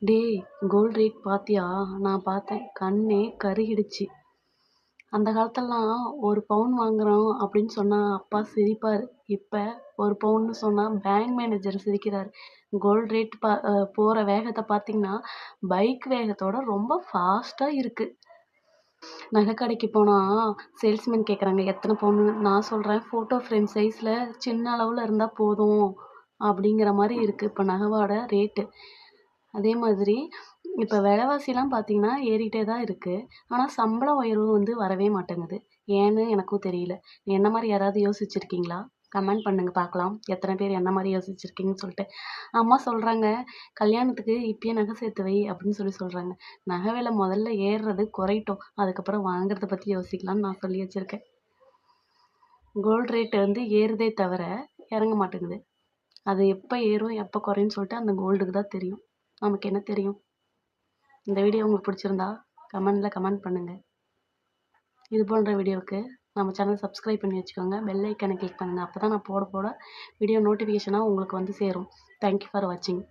டேய், gold rate பாத்தியா? நான் பார்த்தேன், கண்ணே கருகிடுச்சு. அந்த காலத்துலலாம் ஒரு பவுன் வாங்குறோம் அப்படின்னு சொன்னா அப்பா சிரிப்பாரு. இப்ப ஒரு பவுன்னு சொன்னா பேங்க் மேனேஜர் சிரிக்கிறாரு. கோல்ட் ரேட் போற வேகத்த பார்த்தீங்கன்னா, பைக் வேகத்தோட ரொம்ப ஃபாஸ்ட்டா இருக்கு. நகைக்கடைக்கு போனா சேல்ஸ்மேன் கேட்குறாங்க, எத்தனை பவுன்னு? நான் சொல்றேன், ஃபோட்டோ ஃப்ரேம் சைஸ்ல சின்ன அளவுல இருந்தா போதும் அப்படிங்கிற மாரி இருக்கு இப்ப நகையோட ரேட்டு. அதே மாதிரி இப்ப விலைவாசிலாம் பார்த்தீங்கன்னா, ஏறிட்டே தான் இருக்கு. ஆனா சம்பள உயர்வு வந்து வரவே மாட்டேங்குது. ஏன்னு எனக்கும் தெரியல. என்ன மாரி யாராவது யோசிச்சிருக்கீங்களா? கமெண்ட் பண்ணுங்க பார்க்கலாம். எத்தன பேர் என்ன மாரி யோசிச்சிருக்கீங்கன்னு சொல்லிட்டு. அம்மா சொல்றாங்க, "கல்யாணத்துக்கு இப்பயே நகை சேர்த்து வை" அப்படின்னு சொல்றாங்க. நகை விலை முதல்ல ஏறுறது குறையட்டும். அதுக்கப்புறம் வாங்குறத பத்தி யோசிக்கலாம்னு நான் சொல்லி வச்சிருக்கேன். கோல்ட் ரேட் வந்து ஏறுதே தவிர இறங்க மாட்டேங்குது. அது எப்ப ஏறும், எப்ப குறையும்னு சொல்லிட்டு அந்த கோல்டுக்கு தான் தெரியும். நமக்கு என்ன தெரியும்? இந்த வீடியோ உங்களுக்கு பிடிச்சிருந்தா கமெண்ட்ல கமெண்ட் பண்ணுங்க. இது போன்ற வீடியோவுக்கு நம்ம சேனல் சப்ஸ்கிரைப் பண்ணி வச்சுக்கோங்க. பெல் ஐக்கானை கிளிக் பண்ணுங்க. அப்பதான் நான் போட வீடியோ நோட்டிஃபிகேஷனா உங்களுக்கு வந்து சேரும். தேங்க் யூ ஃபார் வாட்சிங்.